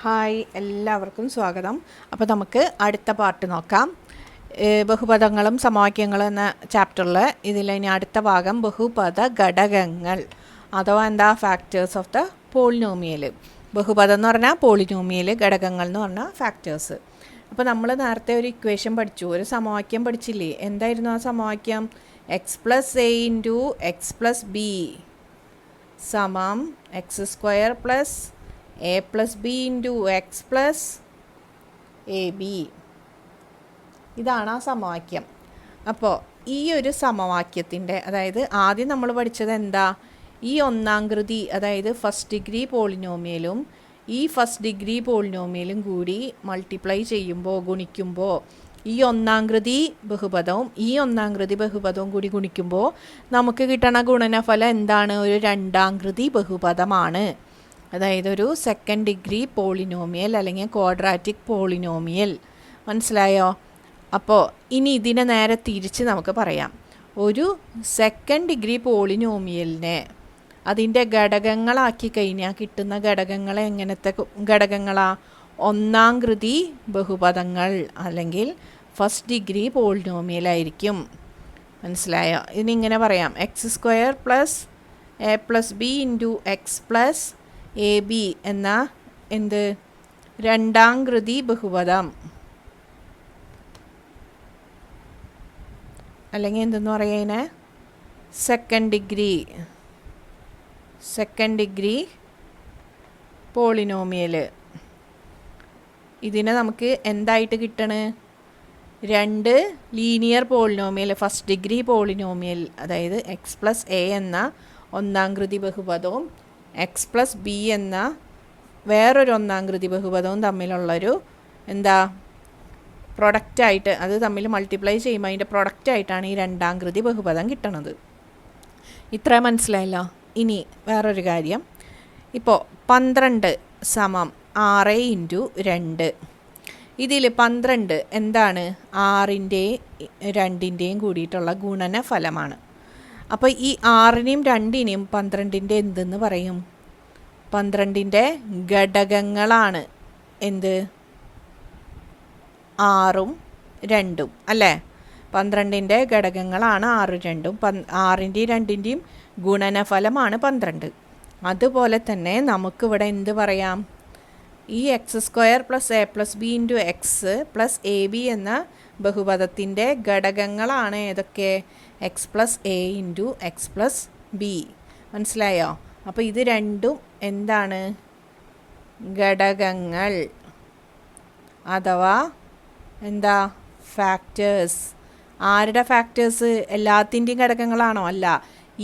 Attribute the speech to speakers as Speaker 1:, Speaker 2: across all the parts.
Speaker 1: Hi, എല്ലാവർക്കും സ്വാഗതം. അപ്പോൾ നമുക്ക് അടുത്ത പാർട്ട് നോക്കാം. ബഹുപദങ്ങളും സമവാക്യങ്ങളും എന്ന ചാപ്റ്ററിൽ ഇനി അടുത്ത ഭാഗം ബഹുപദ ഘടകങ്ങൾ അഥവാ ഫാക്ടേഴ്സ് ഓഫ് ദ പോളിനോമിയൽ. ബഹുപദം എന്ന് പറഞ്ഞാൽ പോളിനോമിയൽ, ഘടകങ്ങൾ എന്ന് പറഞ്ഞാൽ ഫാക്ടേഴ്സ്. അപ്പോൾ നമ്മൾ നേരത്തെ ഒരു ഇക്വേഷൻ പഠിച്ചു, ഒരു സമവാക്യം പഠിച്ചില്ലേ? എന്തായിരുന്നു ആ സമവാക്യം? X plus a into x plus b സമം x square plus a plus b into x plus a b. ഇതാണ് ആ സമവാക്യം. അപ്പോൾ ഈ ഒരു സമവാക്യത്തിൻ്റെ, അതായത് ആദ്യം നമ്മൾ പഠിച്ചത് എന്താ? ഈ ഒന്നാം കൃതി, അതായത് ഫസ്റ്റ് ഡിഗ്രി പോളിനോമിയലും ഈ ഫസ്റ്റ് ഡിഗ്രി പോളിനോമിയലും കൂടി മൾട്ടിപ്ലൈ ചെയ്യുമ്പോൾ, ഗുണിക്കുമ്പോൾ, ഈ ഒന്നാം കൃതി ബഹുപദവും ഈ ഒന്നാം കൃതി ബഹുപദവും കൂടി ഗുണിക്കുമ്പോൾ നമുക്ക് കിട്ടണ ഗുണനഫലം എന്താണ്? ഒരു രണ്ടാം കൃതി ബഹുപദമാണ്. അതായത് ഒരു സെക്കൻഡ് ഡിഗ്രി പോളിനോമിയൽ അല്ലെങ്കിൽ ക്വാഡ്രാറ്റിക് പോളിനോമിയൽ. മനസ്സിലായോ? അപ്പോൾ ഇനി ഇതിനെ നേരെ തിരിച്ച് നമുക്ക് പറയാം. ഒരു സെക്കൻഡ് ഡിഗ്രി പോളിനോമിയലിനെ അതിൻ്റെ ഘടകങ്ങളാക്കി കഴിഞ്ഞാൽ കിട്ടുന്ന ഘടകങ്ങൾ എങ്ങനത്തെ ഘടകങ്ങളാ? ഒന്നാം കൃതി ബഹുപദങ്ങൾ അല്ലെങ്കിൽ ഫസ്റ്റ് ഡിഗ്രി പോളിനോമിയലായിരിക്കും. മനസ്സിലായോ? ഇനിങ്ങനെ പറയാം, X square plus a plus b into x plus a B എന്ന രണ്ടാം കൃതി ബഹുപദം, അല്ലെങ്കിൽ എന്തെന്ന് പറയുന്നതിനെ സെക്കൻഡ് ഡിഗ്രി പോളിനോമിയൽ. ഇതിനെ നമുക്ക് എന്തായിട്ട് കിട്ടണ്? രണ്ട് linear polynomial, first degree polynomial, അതായത് എക്സ് പ്ലസ് എ എന്ന ഒന്നാം കൃതി ബഹുപദവും എക്സ് പ്ലസ് ബി എന്ന വേറൊരു ഒന്നാം കൃതി ബഹുപദവും തമ്മിലുള്ളൊരു പ്രൊഡക്റ്റായിട്ട്, അത് തമ്മിൽ മൾട്ടിപ്ലൈ ചെയ്യുമ്പോൾ അതിൻ്റെ പ്രൊഡക്റ്റായിട്ടാണ് ഈ രണ്ടാം കൃതി ബഹുപദം കിട്ടണത്. ഇത്ര മനസ്സിലായല്ലോ? ഇനി വേറൊരു കാര്യം, ഇപ്പോൾ 12 സമം 6 ഇൻറ്റു 2. ഇതിൽ 12 എന്താണ്? 6ൻ്റെയും 2ൻ്റെയും കൂടിയിട്ടുള്ള ഗുണനഫലമാണ്. അപ്പോൾ ഈ 6നെയും 2നെയും 12ൻ്റെ എന്തെന്ന് പറയും? 12ൻ്റെ ഘടകങ്ങളാണ്. 6ഉം 2ഉം അല്ലേ? 12ൻ്റെ ഘടകങ്ങളാണ് 6ഉം 2ഉം. 6ൻ്റെയും 2ൻ്റെയും ഗുണനഫലമാണ് 12. അതുപോലെ തന്നെ നമുക്കിവിടെ എന്ത് പറയാം? ഈ X square plus a plus b into x plus a B എന്ന ബഹുപദത്തിൻ്റെ ഘടകങ്ങളാണ് ഏതൊക്കെ? X plus a into x plus B. മനസ്സിലായോ? അപ്പോൾ ഇത് രണ്ടും എന്താണ്? ഘടകങ്ങൾ അഥവാ ഫാക്ടേഴ്സ്. ആരുടെ ഫാക്ടേഴ്സ്? എല്ലാത്തിൻ്റെയും ഘടകങ്ങളാണോ? അല്ല.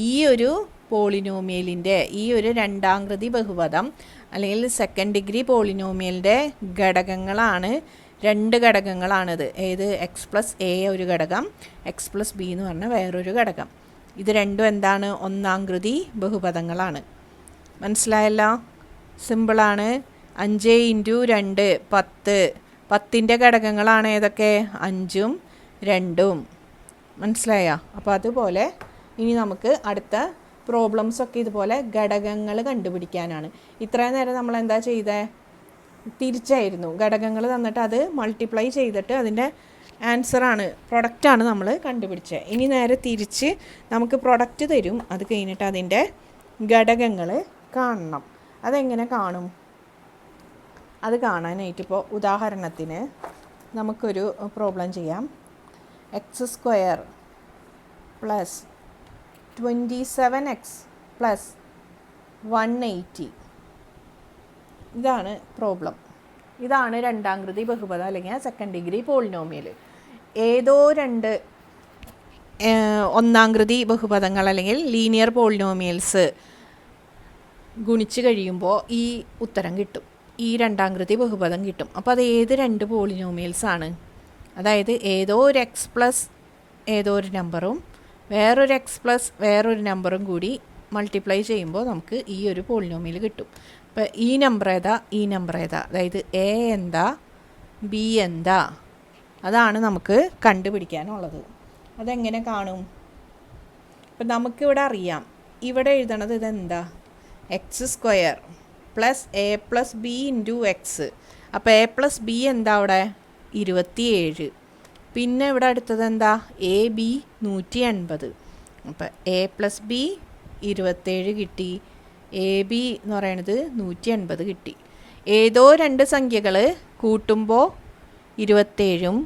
Speaker 1: ഈ ഒരു പോളിനോമിയലിൻ്റെ, ഈ ഒരു രണ്ടാം കൃതി ബഹുപദം അല്ലെങ്കിൽ സെക്കൻഡ് ഡിഗ്രി പോളിനോമിയലിൻ്റെ ഘടകങ്ങളാണ്. രണ്ട് ഘടകങ്ങളാണിത്. ഏത്? എക്സ് പ്ലസ് എ ഒരു ഘടകം, എക്സ് പ്ലസ് ബി എന്ന് പറഞ്ഞ വേറൊരു ഘടകം. ഇത് രണ്ടും എന്താണ്? ഒന്നാം കൃതി ബഹുപദങ്ങളാണ്. മനസ്സിലായല്ലോ? സിമ്പിളാണ്. 5 ഇൻറ്റു 2 10. 10ൻ്റെ ഘടകങ്ങളാണ് ഏതൊക്കെ? 5ഉം 2ഉം. മനസ്സിലായോ? അപ്പോൾ അതുപോലെ ഇനി നമുക്ക് അടുത്ത പ്രോബ്ലംസൊക്കെ ഇതുപോലെ ഘടകങ്ങൾ കണ്ടുപിടിക്കാനാണ്. ഇത്രയും നേരം നമ്മൾ എന്താ ചെയ്തേ? തിരിച്ചായിരുന്നു. ഘടകങ്ങൾ തന്നിട്ട് അത് മൾട്ടിപ്ലൈ ചെയ്തിട്ട് അതിൻ്റെ ആൻസറാണ്, പ്രൊഡക്റ്റാണ് നമ്മൾ കണ്ടുപിടിച്ചത്. ഇനി നേരെ തിരിച്ച് നമുക്ക് പ്രൊഡക്റ്റ് തരും, അത് കഴിഞ്ഞിട്ട് അതിൻ്റെ ഘടകങ്ങൾ കാണണം. അതെങ്ങനെ കാണും? അത് കാണാനായിട്ട് ഇപ്പോൾ ഉദാഹരണത്തിന് നമുക്കൊരു പ്രോബ്ലം ചെയ്യാം. X square plus 27x plus 180. ഇതാണ് പ്രോബ്ലം. ഇതാണ് രണ്ടാം കൃതി ബഹുപദം അല്ലെങ്കിൽ സെക്കൻഡ് ഡിഗ്രി പോളിനോമിയൽ. ഏതോ രണ്ട് ഒന്നാം കൃതി ബഹുപദങ്ങൾ അല്ലെങ്കിൽ ലീനിയർ പോളിനോമിയൽസ് ഗുണിച്ച് കഴിയുമ്പോൾ ഈ ഉത്തരം കിട്ടും, ഈ രണ്ടാം കൃതി ബഹുപദം കിട്ടും. അപ്പോൾ അത് ഏത് രണ്ട് പോളിനോമിയൽസാണ്? അതായത് ഏതോ ഒരു എക്സ് പ്ലസ് ഏതോ ഒരു നമ്പറും വേറൊരു എക്സ് പ്ലസ് വേറൊരു നമ്പറും കൂടി മൾട്ടിപ്ലൈ ചെയ്യുമ്പോൾ നമുക്ക് ഈ ഒരു പോളിനോമിയൽ കിട്ടും. അപ്പോൾ ഈ നമ്പർ ഏതാ, ഈ നമ്പർ ഏതാ, അതായത് എ എന്താ ബി എന്താ, അതാണ് നമുക്ക് കണ്ടുപിടിക്കാനുള്ളത്. അതെങ്ങനെ കാണും? ഇപ്പം നമുക്കിവിടെ അറിയാം, ഇവിടെ എഴുതണത് ഇതെന്താ? X square plus a plus b into x. അപ്പോൾ എ പ്ലസ് ബി എന്താ അവിടെ 27. പിന്നെ ഇവിടെ അടുത്തത് എന്താ എ ബി 180. അപ്പോൾ എ പ്ലസ് ബി 27 കിട്ടി, എ ബി എന്ന് പറയുന്നത് 180 കിട്ടി. ഏതോ രണ്ട് സംഖ്യകൾ കൂട്ടുമ്പോൾ 27ഉം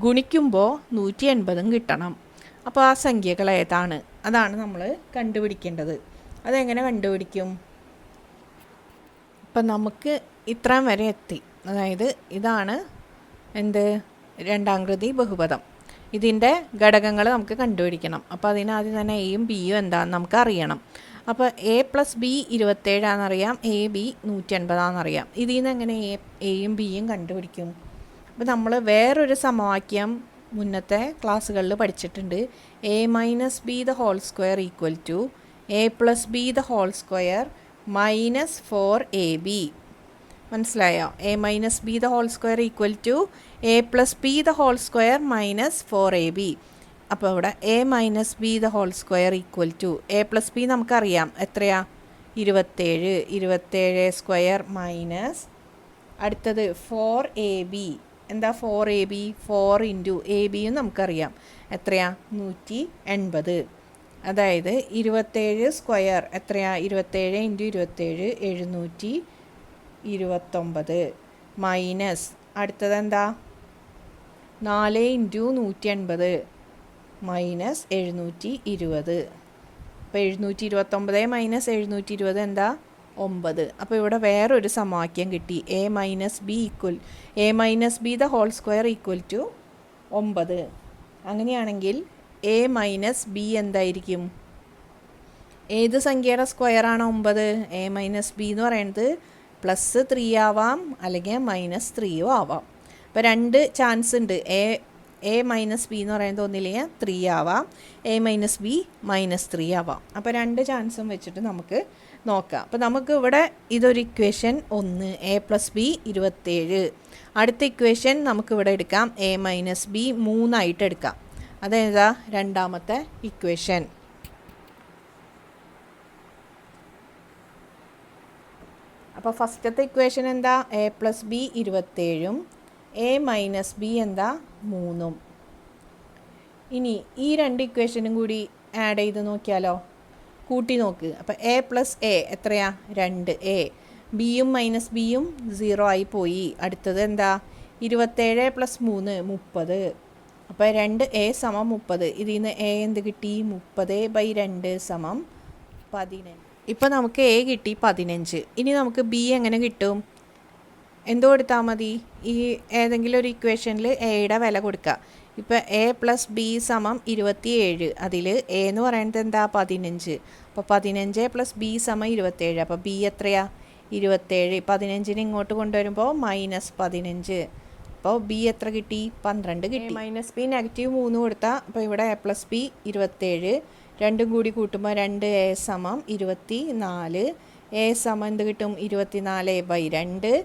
Speaker 1: ഗുണിക്കുമ്പോൾ 180ഉം കിട്ടണം. അപ്പോൾ ആ സംഖ്യകൾ ഏതാണ്, അതാണ് നമ്മൾ കണ്ടുപിടിക്കേണ്ടത്. അതെങ്ങനെ കണ്ടുപിടിക്കും? അപ്പം നമുക്ക് ഇത്രയും വരെ എത്തി. അതായത് ഇതാണ് എന്ത് രണ്ടാംകൃതി ബഹുപദം. ഇതിൻ്റെ ഘടകങ്ങൾ നമുക്ക് കണ്ടുപിടിക്കണം. അപ്പോൾ അതിനാദ്യം തന്നെ എയും ബിയും എന്താണെന്ന് നമുക്ക് അറിയണം. അപ്പോൾ a plus B 27 A B 180 ഇതിൽ നിന്ന് എങ്ങനെ എയും ബിയും കണ്ടുപിടിക്കും? അപ്പോൾ നമ്മൾ വേറൊരു സമവാക്യം മുന്നത്തെ ക്ലാസ്സുകളിൽ പഠിച്ചിട്ടുണ്ട്. A minus B the whole square equal to A plus B the whole square minus 4ab. മനസ്സിലായോ? A minus B the whole square equal to A plus B the whole square minus 4ab. അപ്പോൾ ഇവിടെ A minus B the whole square equal to A plus B നമുക്കറിയാം എത്രയാ 27 square minus അടുത്തത് 4ab. എന്താ 4ab? 4 into A ബിയും നമുക്കറിയാം എത്രയാ 180. അതായത് 27 സ്ക്വയർ എത്രയാ 27 ഇൻറ്റു 27 729 മൈനസ് അടുത്തത് എന്താ 4 ഇൻറ്റു 180 മൈനസ് 720. അപ്പോൾ 729 മൈനസ് 720 എന്താ 9. അപ്പോൾ ഇവിടെ വേറൊരു സമവാക്യം കിട്ടി. A minus B the whole square equal to 9. അങ്ങനെയാണെങ്കിൽ എ മൈനസ് ബി എന്തായിരിക്കും? ഏത് സംഖ്യയുടെ സ്ക്വയറാണ് 9? എ മൈനസ് ബി എന്ന് പറയുന്നത് പ്ലസ് 3 ആവാം അല്ലെങ്കിൽ മൈനസ് 3 ആവാം. അപ്പോൾ രണ്ട് ചാൻസ് ഉണ്ട്. എ മൈനസ് ബി എന്ന് പറയുന്നത് ഒന്നില്ലെങ്കിൽ 3 ആവാം, എ മൈനസ് ബി മൈനസ് 3 ആവാം. അപ്പോൾ രണ്ട് ചാൻസും വെച്ചിട്ട് നമുക്ക് നോക്കാം. അപ്പോൾ നമുക്ക് ഇവിടെ ഇതൊരു ഇക്വേഷൻ 1, എ പ്ലസ് ബി 27. അടുത്ത ഇക്വേഷൻ നമുക്കിവിടെ എടുക്കാം എ മൈനസ് ബി 3 ആയിട്ട് എടുക്കാം. അതേതാ രണ്ടാമത്തെ ഇക്വേഷൻ. അപ്പോൾ ഫസ്റ്റത്തെ ഇക്വേഷൻ എന്താ എ പ്ലസ് ബി 27ഉം എ മൈനസ് ബി എന്താ 3ഉം. ഇനി ഈ രണ്ട് ഇക്വേഷനും കൂടി ആഡ് ചെയ്ത് നോക്കിയാലോ, കൂട്ടി നോക്ക്. അപ്പോൾ എ പ്ലസ് എ എത്രയാ 2a, ബിയും മൈനസ് ബിയും 0 ആയി പോയി. അടുത്തത് എന്താ 27 പ്ലസ് 3 30. അപ്പോൾ 2a സമം 30. ഇതിൽ നിന്ന് എ എന്ത് കിട്ടി 30/2 സമം 15. ഇപ്പോൾ നമുക്ക് എ കിട്ടി 15. ഇനി നമുക്ക് ബി എങ്ങനെ കിട്ടും? എന്തോ കൊടുത്താൽ മതി, ഈ ഏതെങ്കിലും ഒരു ഇക്വേഷനിൽ എയുടെ വില കൊടുക്കുക. ഇപ്പോൾ എ പ്ലസ് ബി സമം 27, അതിൽ എ എന്ന് പറയുന്നത് എന്താ 15. അപ്പോൾ 15 പ്ലസ് ബി സമം 27. അപ്പോൾ ബി എത്രയാ 27. 15നെ ഇങ്ങോട്ട് കൊണ്ടുവരുമ്പോൾ മൈനസ് 15. അപ്പോൾ ബി എത്ര കിട്ടി 12 കിട്ടി. മൈനസ് ബി -3 കൊടുത്താൽ അപ്പോൾ ഇവിടെ എ പ്ലസ് ബി 27, രണ്ടും കൂടി കൂട്ടുമ്പോൾ 2a സമം 24. എ സമം എന്ത് കിട്ടും 24/2.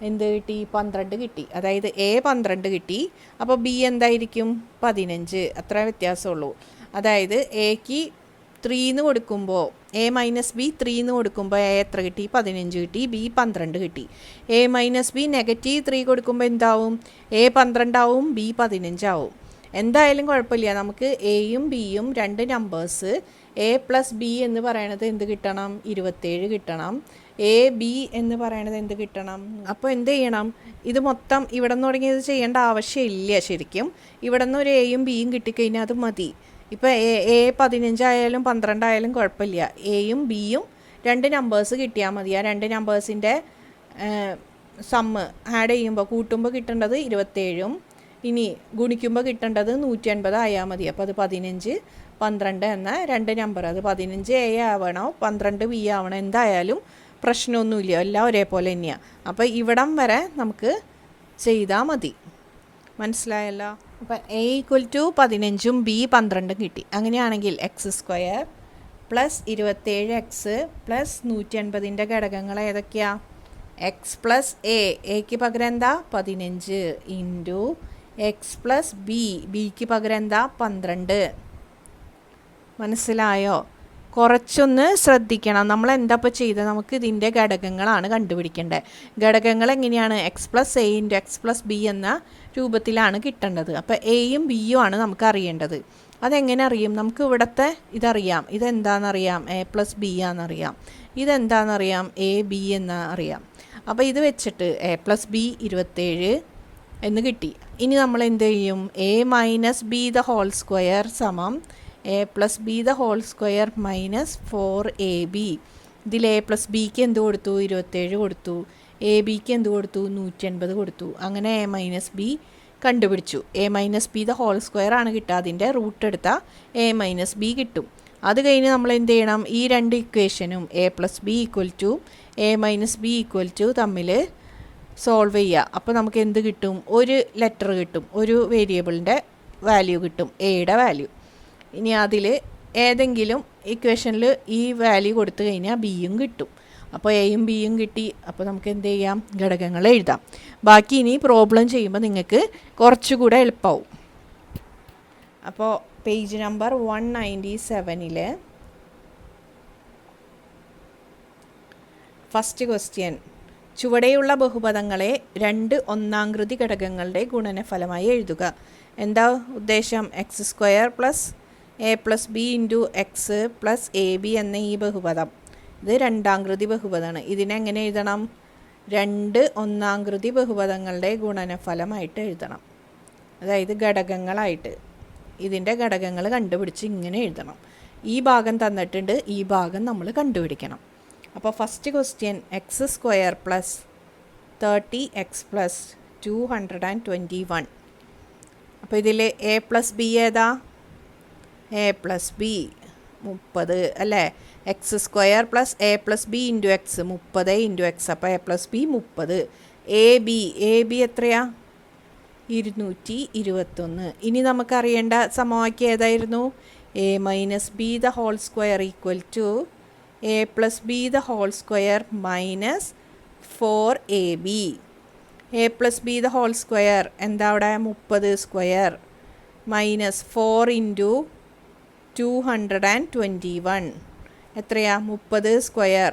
Speaker 1: എന്ത് കിട്ടി 12 കിട്ടി. അതായത് എ 12 കിട്ടി. അപ്പോൾ ബി എന്തായിരിക്കും 15. അത്ര വ്യത്യാസമുള്ളൂ. അതായത് എക്ക് 3 എന്ന് കൊടുക്കുമ്പോൾ എ മൈനസ് ബി 3 എന്ന് കൊടുക്കുമ്പോൾ എ എത്ര കിട്ടി 15 കിട്ടി, ബി 12 കിട്ടി. എ മൈനസ് ബി -3 കൊടുക്കുമ്പോൾ എന്താവും എ 12 ആവും, ബി 15 ആവും. എന്തായാലും കുഴപ്പമില്ല, നമുക്ക് എയും ബിയും രണ്ട് നമ്പേഴ്സ് എ പ്ലസ് ബി എന്ന് പറയണത് എന്ത് കിട്ടണം 27 കിട്ടണം. എ ബി എന്ന് പറയണത് എന്ത് കിട്ടണം? അപ്പോൾ എന്ത് ചെയ്യണം, ഇത് മൊത്തം ഇവിടെ നിന്ന് തുടങ്ങിയത് ചെയ്യേണ്ട ആവശ്യമില്ല. ശരിക്കും ഇവിടെ നിന്ന് ഒരു എയും ബിയും കിട്ടിക്കഴിഞ്ഞാൽ അത് മതി. ഇപ്പോൾ എ 15 ആയാലും 12 ആയാലും കുഴപ്പമില്ല, എയും ബിയും രണ്ട് നമ്പേഴ്സ് കിട്ടിയാൽ മതി. ആ രണ്ട് നമ്പേഴ്സിൻ്റെ സമ്മ് ആഡ് ചെയ്യുമ്പോൾ കൂട്ടുമ്പോൾ കിട്ടേണ്ടത് 27ഉം ഇനി ഗുണിക്കുമ്പോൾ കിട്ടേണ്ടത് 180 ആയാൽ മതി. അപ്പോൾ അത് 15 12 എന്ന രണ്ട് നമ്പർ, അത് 15 എ ആവണോ 12 ബി ആവണോ എന്തായാലും പ്രശ്നമൊന്നുമില്ല, എല്ലാം ഒരേപോലെ തന്നെയാണ്. അപ്പോൾ ഇവിടം വരെ നമുക്ക് ചെയ്താൽ മതി. മനസ്സിലായല്ലോ? അപ്പോൾ എ ഈക്വൽ ടു 15ഉം ബി 12ഉം കിട്ടി. അങ്ങനെയാണെങ്കിൽ x² പ്ലസ് 27x പ്ലസ് 180ൻ്റെ ഘടകങ്ങൾ ഏതൊക്കെയാണ്? എക്സ് പ്ലസ് എക്ക് പകരം എന്താ 15 ഇൻറ്റു എക്സ് പ്ലസ് ബിക്ക് പകരം എന്താ 12. മനസ്സിലായോ? കുറച്ചൊന്ന് ശ്രദ്ധിക്കണം. നമ്മൾ എന്താ ഇപ്പോൾ ചെയ്തത്, നമുക്ക് ഇതിൻ്റെ ഘടകങ്ങളാണ് കണ്ടുപിടിക്കേണ്ടത്. ഘടകങ്ങൾ എങ്ങനെയാണ്, X plus a into x plus B എന്ന രൂപത്തിലാണ് കിട്ടേണ്ടത്. അപ്പോൾ എയും ബിയും ആണ് നമുക്ക് അറിയേണ്ടത്. അതെങ്ങനെ അറിയും, നമുക്ക് ഇവിടുത്തെ ഇതറിയാം, ഇതെന്താണെന്നറിയാം, എ പ്ലസ് ബി ആണെന്നറിയാം, ഇതെന്താണെന്നറിയാം, എ ബി എന്ന് അറിയാം. അപ്പോൾ ഇത് വെച്ചിട്ട് എ പ്ലസ് ബി 27 എന്ന് കിട്ടി. ഇനി നമ്മൾ എന്ത് ചെയ്യും, a minus B the whole square സമം a plus B the whole square minus 4ab. ഇതിൽ എ പ്ലസ് ബിക്ക് എന്ത് കൊടുത്തു, 27 കൊടുത്തു, എ ബിക്ക് എന്ത് കൊടുത്തു, 180 കൊടുത്തു. അങ്ങനെ എ മൈനസ് ബി കണ്ടുപിടിച്ചു. A minus B the whole square ആണ് കിട്ടുക, അതിൻ്റെ റൂട്ട് എടുത്താൽ എ മൈനസ് ബി കിട്ടും. അത് കഴിഞ്ഞ് നമ്മൾ എന്ത് ചെയ്യണം, ഈ രണ്ട് ഇക്വേഷനും A plus B equal to A minus B equal to തമ്മിൽ സോൾവ് ചെയ്യുക. അപ്പോൾ നമുക്ക് എന്ത് കിട്ടും, ഒരു ലെറ്റർ കിട്ടും, ഒരു വേരിയബിളിൻ്റെ വാല്യൂ കിട്ടും, എയുടെ വാല്യൂ. ഇനി അതിൽ ഏതെങ്കിലും ഇക്വേഷനിൽ ഈ വാല്യൂ കൊടുത്തു കഴിഞ്ഞാൽ ബിയും കിട്ടും. അപ്പോൾ എയും ബിയും കിട്ടി. അപ്പോൾ നമുക്ക് എന്ത് ചെയ്യാം, ഘടകങ്ങൾ എഴുതാം. ബാക്കി ഇനി പ്രോബ്ലം ചെയ്യുമ്പോൾ നിങ്ങൾക്ക് കുറച്ചുകൂടെ എളുപ്പമാവും. അപ്പോൾ പേജ് നമ്പർ 197 ഫസ്റ്റ് ക്വസ്റ്റ്യൻ, ചുവടെയുള്ള ബഹുപദങ്ങളെ 2 ഒന്നാംകൃതി ഘടകങ്ങളുടെ ഗുണനഫലമായി എഴുതുക. എന്താ ഉദ്ദേശം, X square plus a plus b into x plus a B എന്ന ഈ ബഹുപദം, ഇത് രണ്ടാംകൃതി ബഹുപദമാണ്. ഇതിനെങ്ങനെ എഴുതണം, 2 ഒന്നാംകൃതി ബഹുപദങ്ങളുടെ ഗുണനഫലമായിട്ട് എഴുതണം. അതായത് ഘടകങ്ങളായിട്ട് ഇതിൻ്റെ ഘടകങ്ങൾ കണ്ടുപിടിച്ച് ഇങ്ങനെ എഴുതണം. ഈ ഭാഗം തന്നിട്ടുണ്ട്, ഈ ഭാഗം നമ്മൾ കണ്ടുപിടിക്കണം. അപ്പോൾ first question, x square plus 30x plus 221. അപ്പോൾ ഇതിൽ എ പ്ലസ് ബി ഏതാ, എ പ്ലസ് ബി 30 അല്ലേ. X square plus a plus b into x 30 into x, അപ്പോൾ a plus b 30. A b എത്രയാ, 221. ഇനി നമുക്കറിയേണ്ട സമവാക്യം ഏതായിരുന്നു, a minus B the whole square equal to A plus B the whole square minus 4ab. A plus B the whole square എന്താ അവിടെ, 30 square minus 4 into 221 എത്രയാ, 30 square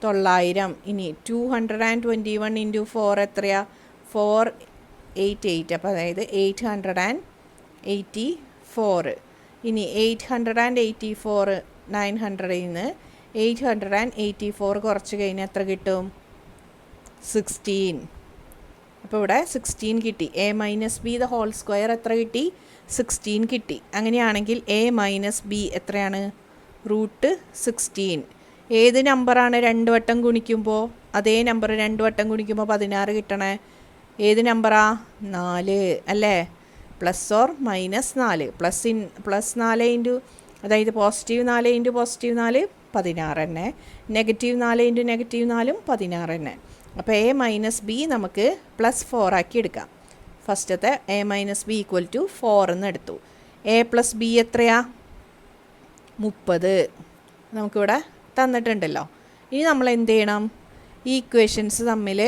Speaker 1: 900. ഇനി 221 into 4 എത്രയാ, 488. അപ്പോൾ അതായത് 884. ഇനി 884 900ൽ നിന്ന് 884 കുറച്ച് കഴിഞ്ഞാൽ എത്ര കിട്ടും, 16. അപ്പോൾ ഇവിടെ 16 കിട്ടി. A minus B the whole square എത്ര കിട്ടി, 16 കിട്ടി. അങ്ങനെയാണെങ്കിൽ എ മൈനസ് ബി എത്രയാണ്, √16. ഏത് നമ്പറാണ് 2 വട്ടം ഗുണിക്കുമ്പോൾ, അതേ നമ്പർ 2 വട്ടം ഗുണിക്കുമ്പോൾ 16 കിട്ടണേ, ഏത് നമ്പറാ, 4 അല്ലേ. Plus or minus 4, plus 4 into, അതായത് പോസിറ്റീവ് 4 ഇൻറ്റു പോസിറ്റീവ് 4 16 തന്നെ, നെഗറ്റീവ് 4 ഇൻറ്റു നെഗറ്റീവ് 4 16 തന്നെ. അപ്പോൾ എ മൈനസ് ബി നമുക്ക് +4 ആക്കി എടുക്കാം. ഫസ്റ്റത്തെ A minus B equal to 4 എന്ന് എടുത്തു. എ പ്ലസ് ബി എത്രയാ, 30 നമുക്കിവിടെ തന്നിട്ടുണ്ടല്ലോ. ഇനി നമ്മൾ എന്ത് ചെയ്യണം, ഈ ഇക്വേഷൻസ് തമ്മിൽ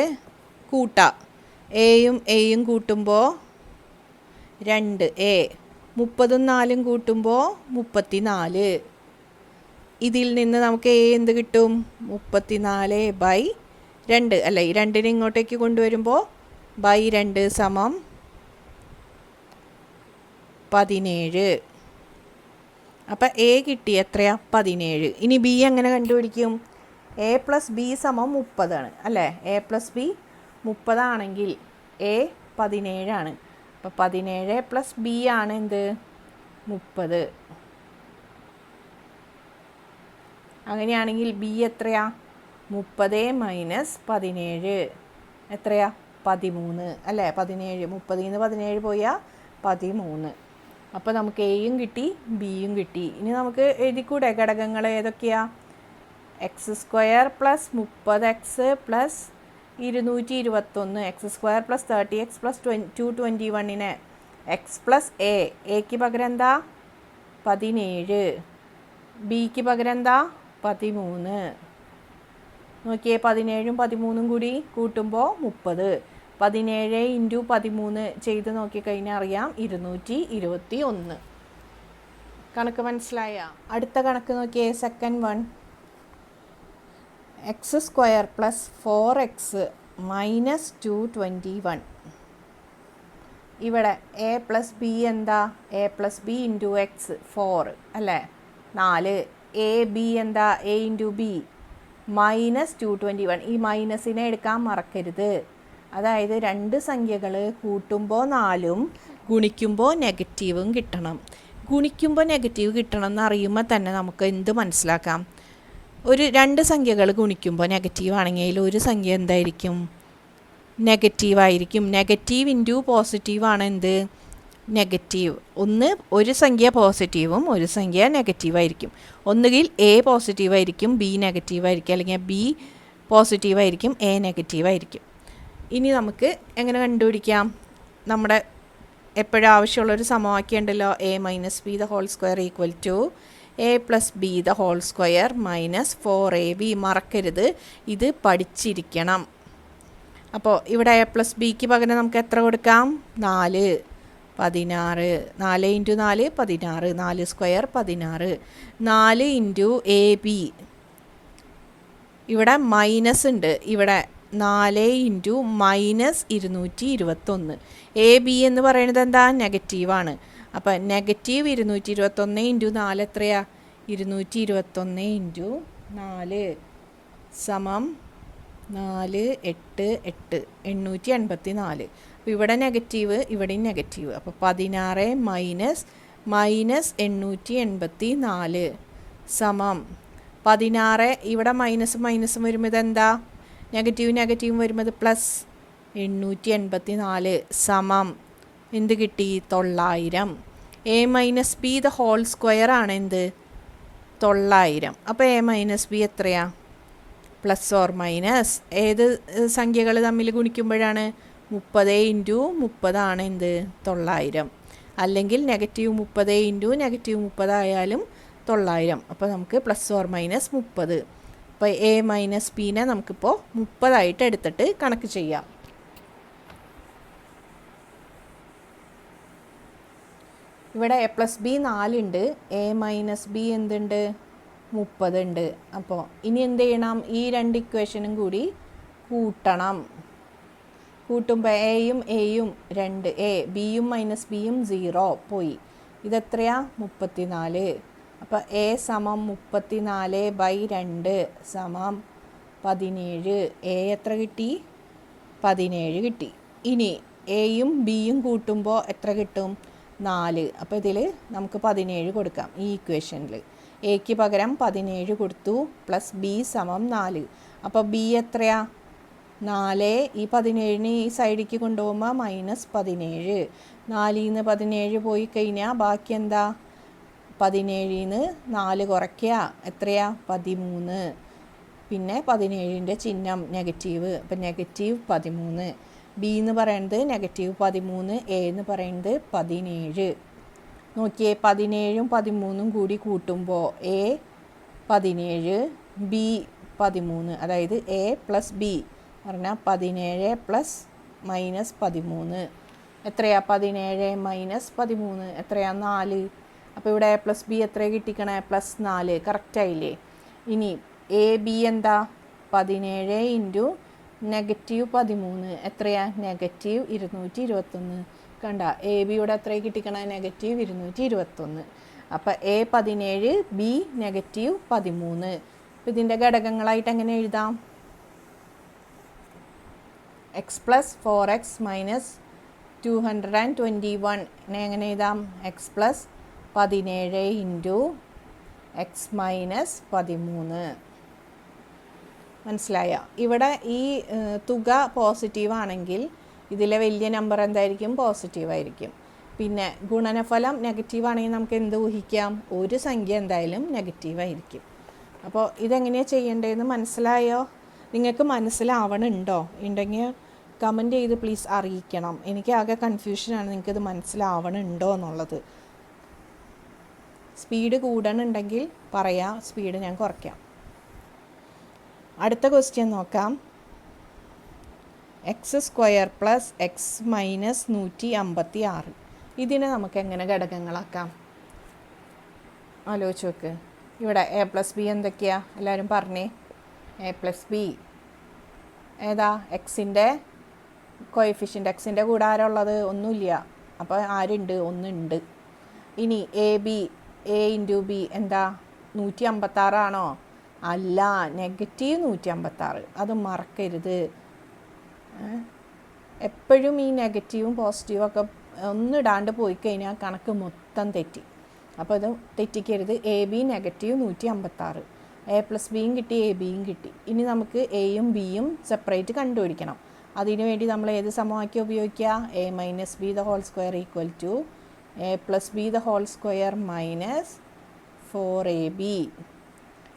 Speaker 1: കൂട്ടാം. എയും കൂട്ടുമ്പോൾ 2a, 30ഉം 4ഉം കൂട്ടുമ്പോൾ 34. ഇതിൽ നിന്ന് നമുക്ക് എ എന്ത് കിട്ടും, 34/2 അല്ലേ. ഈ 2നെ ഇങ്ങോട്ടേക്ക് കൊണ്ടുവരുമ്പോൾ /2 സമം 17. അപ്പം എ കിട്ടി എത്രയാ, 17. ഇനി ബി എങ്ങനെ കണ്ടുപിടിക്കും, എ പ്ലസ് ബി സമം 30 ആണ് അല്ലേ. എ പ്ലസ് ബി 30 ആണെങ്കിൽ എ 17 ആണ്. അപ്പോൾ 17 പ്ലസ് ബി ആണ് എന്ത്, 30. അങ്ങനെയാണെങ്കിൽ ബി എത്രയാ, 30 മൈനസ് 17 എത്രയാ, 13 അല്ലേ. 17, 30ൽ നിന്ന് 17 പോയാൽ 13. അപ്പോൾ നമുക്ക് എയും കിട്ടി ബിയും കിട്ടി. ഇനി നമുക്ക് എഴുതിക്കൂടെ ഘടകങ്ങൾ ഏതൊക്കെയാ, x square plus 30x plus 221, x square plus 30x plus 221നെ എക്സ് പ്ലസ് എക്ക് പകരം എന്താ 17, ബിക്ക് പകരം എന്താ 13. നോക്കിയേ, 17ഉം 13ഉം കൂടി കൂട്ടുമ്പോൾ 30. 17 ഇൻറ്റു 13 ചെയ്ത് നോക്കിക്കഴിഞ്ഞാൽ അറിയാം 221. കണക്ക് മനസ്സിലായ? അടുത്ത കണക്ക് നോക്കിയേ, second one. X square plus 4x minus 221. ഇവിടെ എ പ്ലസ് ബി എന്താ? A plus b into X 4 അല്ലേ, 4. എ ബി എന്താ? A into B minus 221. ഈ മൈനസിനെ എടുക്കാൻ മറക്കരുത്. അതായത് രണ്ട് സംഖ്യകൾ കൂട്ടുമ്പോൾ 4ഉം ഗുണിക്കുമ്പോൾ നെഗറ്റീവും കിട്ടണം. ഗുണിക്കുമ്പോൾ നെഗറ്റീവ് കിട്ടണം എന്നറിയുമ്പോൾ തന്നെ നമുക്ക് എന്ത് മനസ്സിലാക്കാം? ഒരു രണ്ട് സംഖ്യകൾ ഗുണിക്കുമ്പോൾ നെഗറ്റീവ് ആണെങ്കിൽ ഒരു സംഖ്യ എന്തായിരിക്കും? നെഗറ്റീവായിരിക്കും. നെഗറ്റീവ് ഇൻറ്റു പോസിറ്റീവാണ് എന്ത്? നെഗറ്റീവ്. ഒരു സംഖ്യ പോസിറ്റീവും ഒരു സംഖ്യ നെഗറ്റീവായിരിക്കും. ഒന്നുകിൽ എ പോസിറ്റീവായിരിക്കും, ബി നെഗറ്റീവായിരിക്കും, അല്ലെങ്കിൽ ബി പോസിറ്റീവായിരിക്കും, എ നെഗറ്റീവായിരിക്കും. ഇനി നമുക്ക് എങ്ങനെ കണ്ടുപിടിക്കാം? നമ്മുടെ എപ്പോഴും ആവശ്യമുള്ളൊരു സമവാക്യം ഉണ്ടല്ലോ, A minus B the whole square equal to A plus B the whole square minus 4ab. മറക്കരുത്, ഇത് പഠിച്ചിരിക്കണം. അപ്പോൾ ഇവിടെ എ പ്ലസ് ബിക്ക് പകരം നമുക്ക് എത്ര കൊടുക്കാം? 4, 16. 4 into 4 16, 4 square 16. 4 into A B, ഇവിടെ മൈനസ് ഉണ്ട്, ഇവിടെ 4 ഇൻറ്റു മൈനസ് 221. എ ബി എന്ന് പറയുന്നത് എന്താ? നെഗറ്റീവാണ്. അപ്പോൾ നെഗറ്റീവ് 221 ഇൻറ്റു 4 എത്രയാ? 221 ഇൻറ്റു 4 സമം 4, 8, 8, 884. അപ്പോൾ ഇവിടെ നെഗറ്റീവ്, ഇവിടെയും നെഗറ്റീവ്. അപ്പോൾ 16 മൈനസ് 884 സമം 16. ഇവിടെ മൈനസും വരുമ്പോൾ ഇതെന്താ? നെഗറ്റീവും വരുമ്പോൾ പ്ലസ് 884 സമം എന്ത് കിട്ടി? 900. A minus B the whole square ആണ് എന്ത്? 900. അപ്പോൾ എ മൈനസ് ബി എത്രയാ? പ്ലസ് ഓർ മൈനസ് ഏത് സംഖ്യകൾ തമ്മിൽ ഗുണിക്കുമ്പോഴാണ്? 30 ഇൻറ്റു 30 ആണ് എന്ത്? 900. അല്ലെങ്കിൽ നെഗറ്റീവ് 30 ഇൻറ്റു നെഗറ്റീവ് 30 ആയാലും 900. അപ്പോൾ നമുക്ക് പ്ലസ് ഓർ മൈനസ് 30. അപ്പോൾ എ മൈനസ് ബിനെ നമുക്കിപ്പോൾ 30 എടുത്തിട്ട് കണക്ക് ചെയ്യാം. ഇവിടെ എ പ്ലസ് ബി 4 ഉണ്ട്, എ മൈനസ് ബി എന്തുണ്ട്? 30 ഉണ്ട്. അപ്പോൾ ഇനി എന്ത് ചെയ്യണം? ഈ രണ്ട് ഇക്വേഷനും കൂടി കൂട്ടണം. കൂട്ടുമ്പോൾ എയും 2, എ ബിയും മൈനസ് ബിയും 0 പോയി. ഇതെത്രയാ? 34. അപ്പോൾ എ സമം 34/2 സമം 17. എ എത്ര കിട്ടി? 17 കിട്ടി. ഇനി എയും ബിയും കൂട്ടുമ്പോൾ എത്ര കിട്ടും? 4. അപ്പോൾ ഇതിൽ നമുക്ക് 17 കൊടുക്കാം. ഈ ഇക്വേഷനിൽ എക്ക് പകരം 17 കൊടുത്തു, പ്ലസ് ബി സമം 4. അപ്പോൾ ബി എത്രയാ? 4. ഈ 17ന് ഈ സൈഡിലേക്ക് കൊണ്ടുപോകുമ്പോൾ മൈനസ് 17. 4ൽ നിന്ന് 17 പോയി കഴിഞ്ഞാൽ ബാക്കി എന്താ? 17ന് 4 കുറയ്ക്കുക, എത്രയാ? 13. പിന്നെ 17ൻ്റെ ചിഹ്നം നെഗറ്റീവ്, അപ്പം നെഗറ്റീവ് 13. ബി എന്ന് പറയുന്നത് നെഗറ്റീവ് 13, എ എന്ന് പറയുന്നത് 17. നോക്കിയേ, 17ഉം 13ഉം കൂടി കൂട്ടുമ്പോൾ എ 17, ബി 13. അതായത് എ പ്ലസ് ബി പറഞ്ഞാൽ 17 പ്ലസ് മൈനസ് 13 എത്രയാ? 17 മൈനസ് 13 എത്രയാ? 4. അപ്പോൾ ഇവിടെ എ പ്ലസ് ബി എത്ര കിട്ടിക്കണേ? പ്ലസ് 4. കറക്റ്റായില്ലേ? ഇനി എ ബി എന്താ? 17 ഇൻറ്റു നെഗറ്റീവ് 13 എത്രയാ? നെഗറ്റീവ് 221. കണ്ട, എ ബിയുടെ എത്ര കിട്ടിക്കണേ? നെഗറ്റീവ് 221. അപ്പോൾ എ 17, ബി നെഗറ്റീവ് 13. അപ്പോൾ ഇതിൻ്റെ ഘടകങ്ങളായിട്ട് എങ്ങനെ എഴുതാം? എക്സ് പ്ലസ് 4x മൈനസ് 221 എങ്ങനെ എഴുതാം? X plus 17 into X minus 13. മനസ്സിലായ? ഇവിടെ ഈ തുക പോസിറ്റീവ് ആണെങ്കിൽ ഇതിലെ വലിയ നമ്പർ എന്തായിരിക്കും? പോസിറ്റീവായിരിക്കും. പിന്നെ ഗുണനഫലം നെഗറ്റീവ് ആണെങ്കിൽ നമുക്ക് എന്ത് ഊഹിക്കാം? ഒരു സംഖ്യ എന്തായാലും നെഗറ്റീവായിരിക്കും. അപ്പോൾ ഇതെങ്ങനെയാണ് ചെയ്യേണ്ടതെന്ന് മനസ്സിലായോ? നിങ്ങൾക്ക് മനസ്സിലാവണുണ്ടോ? ഉണ്ടെങ്കിൽ കമൻറ്റ് ചെയ്ത് പ്ലീസ് അറിയിക്കണം. എനിക്ക് ആകെ കൺഫ്യൂഷനാണ് നിങ്ങൾക്കിത് മനസ്സിലാവണുണ്ടോ എന്നുള്ളത്. സ്പീഡ് കൂടണുണ്ടെങ്കിൽ പറയാം, സ്പീഡ് ഞാൻ കുറയ്ക്കാം. അടുത്ത ക്വസ്റ്റ്യൻ നോക്കാം. X square plus X minus 156. ഇതിനെ നമുക്ക് എങ്ങനെ ഘടകങ്ങളാക്കാം? ആലോചിച്ച് നോക്ക്. ഇവിടെ എ പ്ലസ് ബി എന്തൊക്കെയാണ് എല്ലാവരും പറഞ്ഞേ. എ പ്ലസ് ബി ഏതാ? എക്സിൻ്റെ കോഎഫിഷ്യൻ്റ്. എക്സിൻ്റെ കൂടെ ആരുള്ളത്? ഒന്നുമില്ല. അപ്പോൾ ആരുണ്ട്? ഒന്നുണ്ട്. ഇനി A B, A into B എന്താ? 156 അല്ല, -156. അത് മറക്കരുത്. എപ്പോഴും ഈ നെഗറ്റീവും പോസിറ്റീവും ഒക്കെ ഒന്നിടാണ്ട് പോയി കഴിഞ്ഞാൽ കണക്ക് മൊത്തം തെറ്റി. അപ്പോൾ ഇത് തെറ്റിക്കരുത്. A b -156. എ പ്ലസ് ബിയും കിട്ടി, എ ബിയും കിട്ടി. ഇനി നമുക്ക് എയും ബിയും സെപ്പറേറ്റ് കണ്ടുപിടിക്കണം. അതിനു വേണ്ടി നമ്മൾ ഏത് സമവാക്യം ഉപയോഗിക്കുക? A minus B the whole square equal to A plus B the whole square minus 4ab.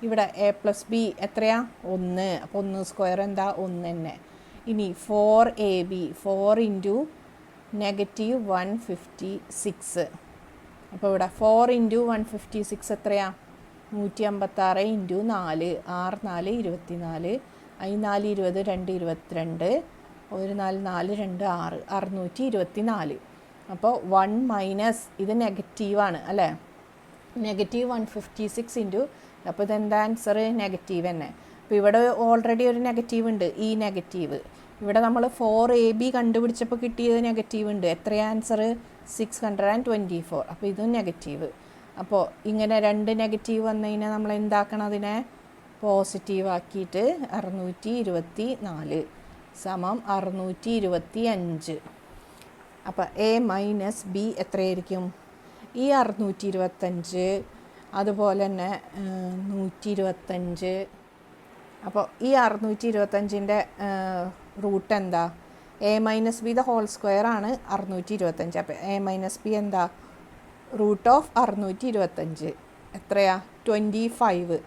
Speaker 1: ഇവിടെ എ പ്ലസ് ബി എത്രയാ? 1. അപ്പോൾ 1 സ്ക്വയർ എന്താ? 1 തന്നെ. ഇനി 4ab, 4 ഇൻറ്റു -156. അപ്പോൾ ഇവിടെ 4 ഇൻറ്റു 156 എത്രയാ? 156 ഇൻറ്റു 4. 6 4 24. 4 20, 2 22, 1 4 4 2 6, 624. അപ്പോൾ 1 മൈനസ് ഇത് നെഗറ്റീവാണ് അല്ലേ? -156 ഇൻറ്റു, അപ്പോൾ ഇതെന്താ ആൻസർ? നെഗറ്റീവ് തന്നെ. അപ്പോൾ ഇവിടെ ഓൾറെഡി ഒരു നെഗറ്റീവ് ഉണ്ട്, ഈ നെഗറ്റീവ്. ഇവിടെ നമ്മൾ 4ab കണ്ടുപിടിച്ചപ്പോൾ കിട്ടിയത് നെഗറ്റീവ് ഉണ്ട്. എത്രയാണ് ആൻസർ? 624. അപ്പോൾ ഇതും നെഗറ്റീവ്. അപ്പോൾ ഇങ്ങനെ 2 നെഗറ്റീവ് വന്നു കഴിഞ്ഞാൽ നമ്മൾ എന്താക്കണം? അതിനെ പോസിറ്റീവ് ആക്കിയിട്ട് 624 സമം 625. അപ്പോൾ എ മൈനസ് ബി എത്രയായിരിക്കും? ഈ 625 അതുപോലെ തന്നെ 125. അപ്പോൾ ഈ 625ൻ്റെ റൂട്ട് എന്താ? A minus B the whole square ആണ് 625. അപ്പോൾ എ മൈനസ് ബി എന്താ? റൂട്ട് ഓഫ് 625 എത്രയാ? 25.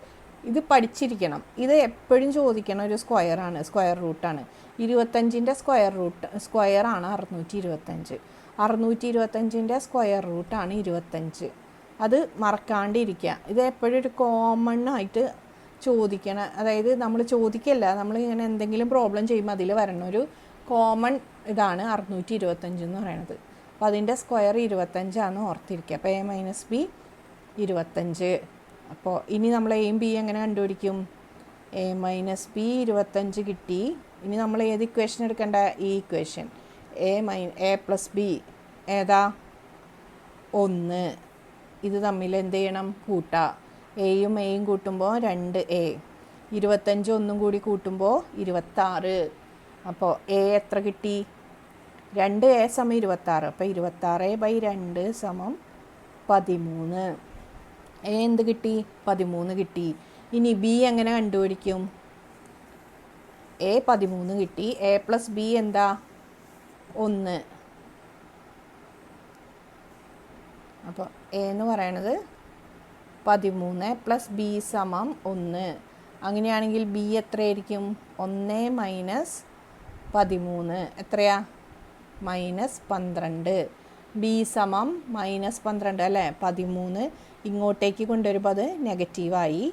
Speaker 1: ഇത് പഠിച്ചിരിക്കണം. ഇത് എപ്പോഴും ചോദിക്കണം ഒരു സ്ക്വയറാണ്, സ്ക്വയർ റൂട്ടാണ്. 25ൻ്റെ സ്ക്വയറാണ് 625. 625ൻ്റെ സ്ക്വയർ റൂട്ടാണ് 25. അത് മറക്കാണ്ടിരിക്കുക. ഇത് എപ്പോഴും ഒരു കോമൺ ആയിട്ട് ചോദിക്കണം. അതായത് നമ്മൾ ചോദിക്കല്ല, നമ്മൾ ഇങ്ങനെ എന്തെങ്കിലും പ്രോബ്ലം ചെയ്യുമ്പോൾ അതിൽ വരണ ഒരു കോമൺ ഇതാണ് 625 എന്ന് പറയുന്നത്. അപ്പോൾ അതിൻ്റെ സ്ക്വയർ 25 ഓർത്തിരിക്കുക. അപ്പോൾ എ മൈനസ് ബി 25. അപ്പോൾ ഇനി നമ്മൾ എയും ബി എങ്ങനെ കണ്ടുപിടിക്കും? എ മൈനസ് ബി 25 കിട്ടി. ഇനി നമ്മൾ ഏത് ഇക്വേഷൻ എടുക്കേണ്ട? ഈ ഇക്വേഷൻ. എ പ്ലസ് ബി ഏതാ? 1. ഇത് തമ്മിൽ എന്ത് ചെയ്യണം? കൂട്ടുക. എയും എയും കൂട്ടുമ്പോൾ 2a. 25 ഒന്നും കൂടി കൂട്ടുമ്പോൾ 26. അപ്പോൾ എ എത്ര കിട്ടി? 2a = 26. അപ്പോൾ 26/2 = 13. എ എന്ത് കിട്ടി? 13 കിട്ടി. ഇനി ബി എങ്ങനെ കണ്ടുപിടിക്കും? എ 13 കിട്ടി. എ പ്ലസ് ബി എന്താ? 1. അപ്പോൾ എ എന്ന് പറയണത് 13 + ബി = 1. അങ്ങനെയാണെങ്കിൽ ബി എത്രയായിരിക്കും? 1 മൈനസ് 13 എത്രയാ? -12. ബി സമം -12 അല്ലേ? 13 ഇങ്ങോട്ടേക്ക് കൊണ്ടുവരുമ്പോൾ അത് നെഗറ്റീവായി.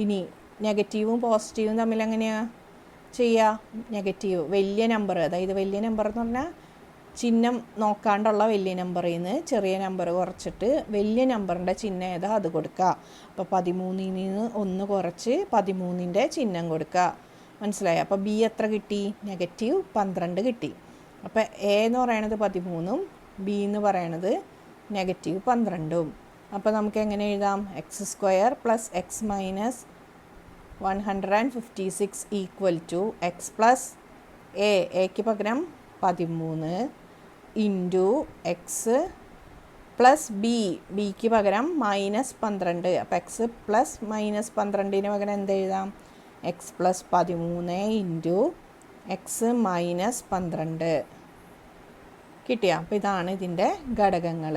Speaker 1: ഇനി നെഗറ്റീവും പോസിറ്റീവും തമ്മിൽ എങ്ങനെയാണ് ചെയ്യുക? നെഗറ്റീവ് വലിയ നമ്പർ, അതായത് വലിയ നമ്പർ എന്ന് പറഞ്ഞാൽ ചിഹ്നം നോക്കാണ്ടുള്ള വലിയ നമ്പറിൽ നിന്ന് ചെറിയ നമ്പർ കുറച്ചിട്ട് വലിയ നമ്പറിൻ്റെ ചിഹ്നം ഏതാ അത് കൊടുക്കുക. അപ്പോൾ 13ൽ നിന്ന് 1 കുറച്ച് 13ൻ്റെ ചിഹ്നം കൊടുക്കുക. മനസ്സിലായി? അപ്പോൾ ബി എത്ര കിട്ടി? -12 കിട്ടി. അപ്പോൾ എ എന്ന് പറയണത് 13ഉം ബി എന്ന് പറയണത് -12ഉം. അപ്പോൾ നമുക്ക് എങ്ങനെ എഴുതാം? x² + x - 156 = x + എക്ക് പകരം 13 ഇൻറ്റു എക്സ് പ്ലസ് ബിക്ക് പകരം -12. അപ്പോൾ എക്സ് പ്ലസ് -12ന് പകരം എന്ത് എഴുതാം? എക്സ് + 13 ഇൻറ്റു എക്സ് - 12 കിട്ടിയ. അപ്പോൾ ഇതാണ് ഇതിൻ്റെ ഘടകങ്ങൾ.